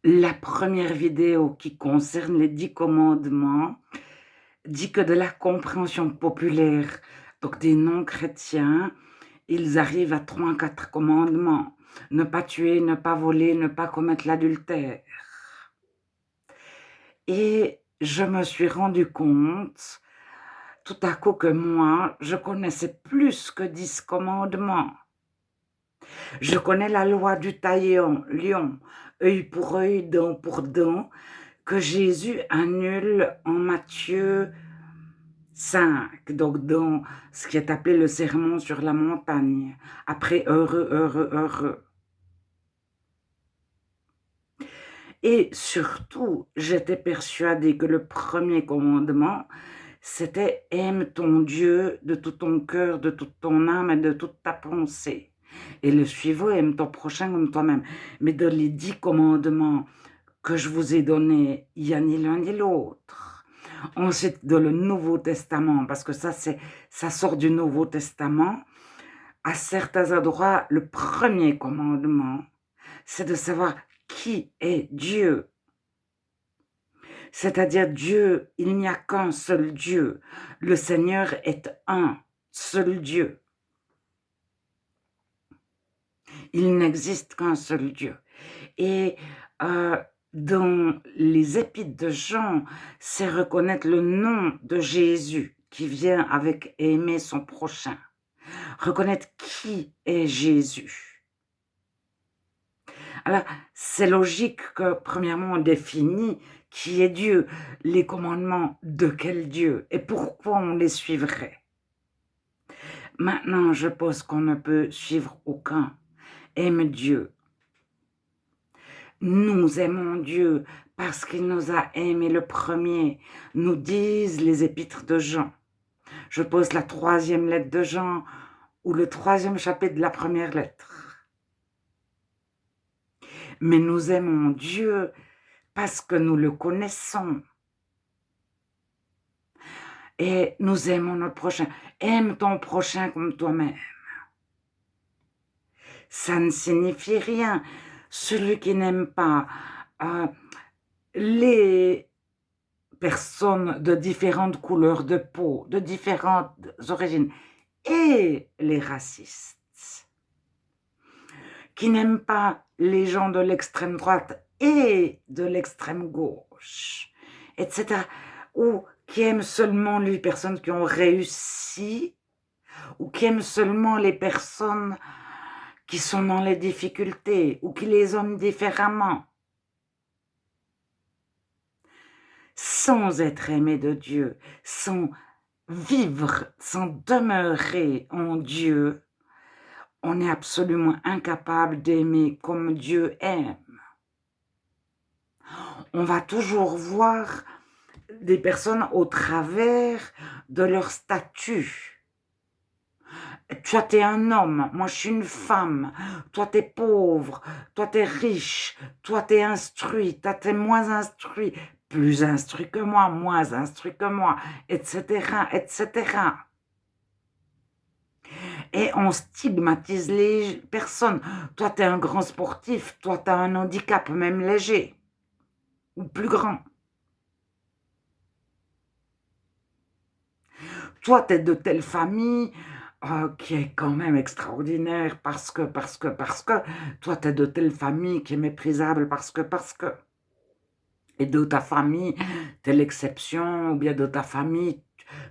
La première vidéo qui concerne les 10 commandements dit que de la compréhension populaire, donc des non-chrétiens, ils arrivent à 3-4 commandements. Ne pas tuer, ne pas voler, ne pas commettre l'adultère. Et je me suis rendu compte, tout à coup, que moi, je connaissais plus que 10 commandements. Je connais la loi du talion, œil pour œil, dent pour dent, que Jésus annule en Matthieu 5, donc dans ce qui est appelé le sermon sur la montagne, après heureux, heureux, heureux. Et surtout, j'étais persuadée que le premier commandement, c'était aime ton Dieu de tout ton cœur, de toute ton âme et de toute ta pensée. Et le suivant, aime ton prochain comme toi-même. Mais dans les 10 commandements que je vous ai donnés, il n'y a ni l'un ni l'autre. Ensuite, dans le Nouveau Testament, parce que ça sort du Nouveau Testament, à certains endroits, le premier commandement, c'est de savoir qui est Dieu. C'est-à-dire Dieu, il n'y a qu'un seul Dieu. Le Seigneur est un seul Dieu. Il n'existe qu'un seul Dieu. Et dans les épîtres de Jean, c'est reconnaître le nom de Jésus qui vient avec aimer son prochain. Reconnaître qui est Jésus. Alors, c'est logique que, premièrement, on définit qui est Dieu, les commandements de quel Dieu et pourquoi on les suivrait. Maintenant, je pense qu'on ne peut suivre aucun. Aime Dieu. Nous aimons Dieu parce qu'il nous a aimés le premier, nous disent les épîtres de Jean. Je pose la 3e lettre de Jean ou le 3e chapitre de la première lettre. Mais nous aimons Dieu parce que nous le connaissons. Et nous aimons notre prochain. Aime ton prochain comme toi-même. Ça ne signifie rien. Celui qui n'aime pas les personnes de différentes couleurs de peau, de différentes origines, et les racistes, qui n'aiment pas les gens de l'extrême droite et de l'extrême gauche, etc., ou qui aiment seulement les personnes qui ont réussi, ou qui aiment seulement les personnes qui sont dans les difficultés, ou qui les aiment différemment. Sans être aimé de Dieu, sans vivre, sans demeurer en Dieu, on est absolument incapable d'aimer comme Dieu aime. On va toujours voir des personnes au travers de leur statut. Toi, t'es un homme, moi, je suis une femme. Toi, t'es pauvre, toi, t'es riche, toi, t'es instruit, toi, t'es moins instruit, plus instruit que moi, moins instruit que moi, etc., etc. Et on stigmatise les personnes. Toi, t'es un grand sportif, toi, t'as un handicap, même léger, ou plus grand. Toi, t'es de telle famille qui est quand même extraordinaire parce que, toi, t'es de telle famille qui est méprisable parce que. Et de ta famille, t'es l'exception, ou bien de ta famille,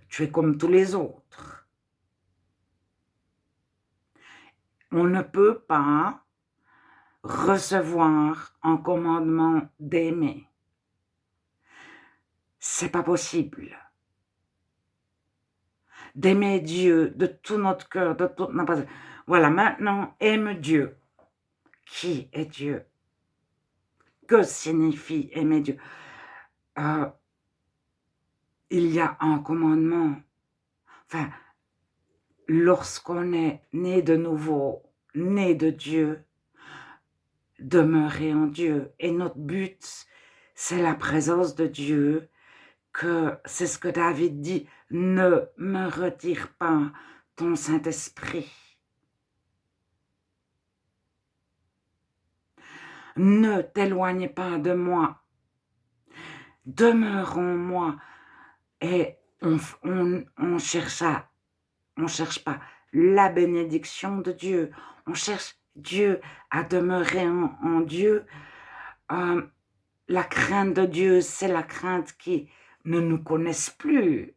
tu es comme tous les autres. On ne peut pas recevoir un commandement d'aimer. C'est pas possible. D'aimer Dieu de tout notre cœur, de toute notre... Voilà, maintenant, aime Dieu. Qui est Dieu? Que signifie aimer Dieu? Il y a un commandement. Enfin, lorsqu'on est né de nouveau, né de Dieu, demeurer en Dieu. Et notre but, c'est la présence de Dieu, que c'est ce que David dit, ne me retire pas ton Saint-Esprit. Ne t'éloigne pas de moi. Demeure en moi. Et on cherche pas la bénédiction de Dieu. On cherche Dieu, à demeurer en Dieu. Euh, la crainte de Dieu, c'est la crainte qui ne nous connaisse plus.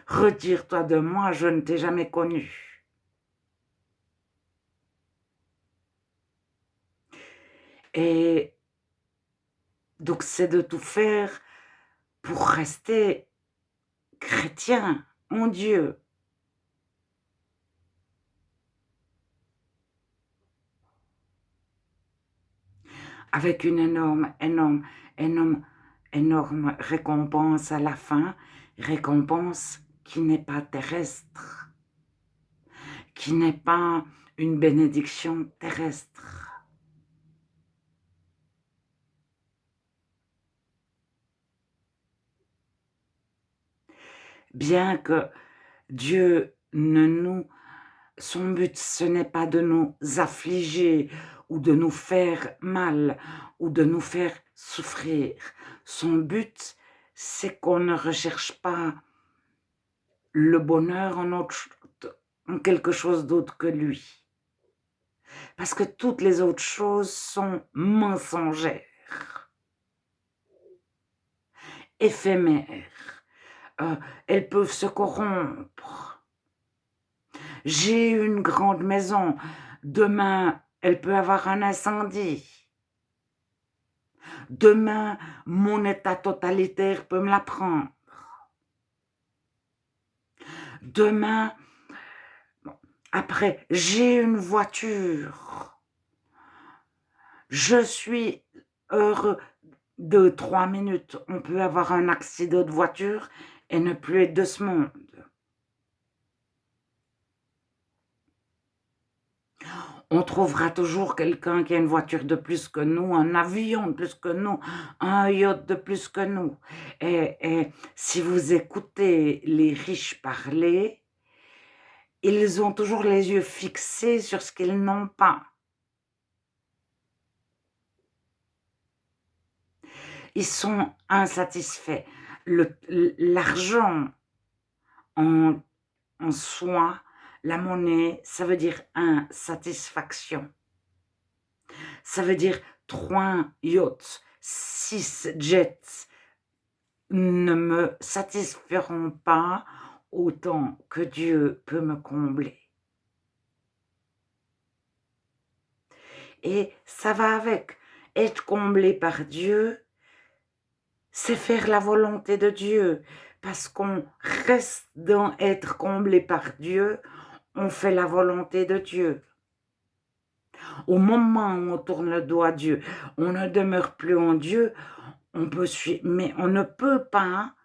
Retire-toi de moi, je ne t'ai jamais connu. Et donc c'est de tout faire pour rester chrétien en Dieu. Avec une énorme récompense à la fin, récompense qui n'est pas terrestre, qui n'est pas une bénédiction terrestre. Bien que Dieu ne nous... Son but, ce n'est pas de nous affliger ou de nous faire mal ou de nous faire souffrir. Son but, c'est qu'on ne recherche pas le bonheur en quelque chose d'autre que lui. Parce que toutes les autres choses sont mensongères, éphémères. Elles peuvent se corrompre. J'ai une grande maison. Demain, elle peut avoir un incendie. Demain, mon état totalitaire peut me la prendre. Demain, après, j'ai une voiture. Je suis heureux. 2-3 minutes, on peut avoir un accident de voiture et ne plus être de ce monde. On trouvera toujours quelqu'un qui a une voiture de plus que nous, un avion de plus que nous, un yacht de plus que nous. Et si vous écoutez les riches parler, ils ont toujours les yeux fixés sur ce qu'ils n'ont pas. Ils sont insatisfaits. L'argent en soi, la monnaie, ça veut dire insatisfaction. Ça veut dire 3 yachts, 6 jets ne me satisferont pas autant que Dieu peut me combler. Et ça va avec. Être comblé par Dieu, c'est faire la volonté de Dieu. Parce qu'on reste dans être comblé par Dieu, on fait la volonté de Dieu. Au moment où on tourne le dos à Dieu, on ne demeure plus en Dieu, on peut suivre, mais on ne peut pas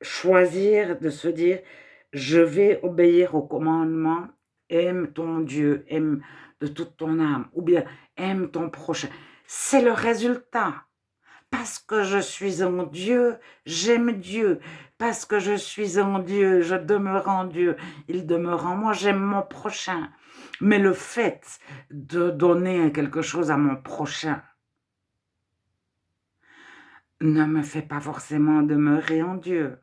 choisir de se dire « je vais obéir au commandement, aime ton Dieu, aime de toute ton âme » ou bien « aime ton prochain ». C'est le résultat. Parce que je suis en Dieu, j'aime Dieu. Parce que je suis en Dieu, je demeure en Dieu, il demeure en moi, j'aime mon prochain. Mais le fait de donner quelque chose à mon prochain ne me fait pas forcément demeurer en Dieu.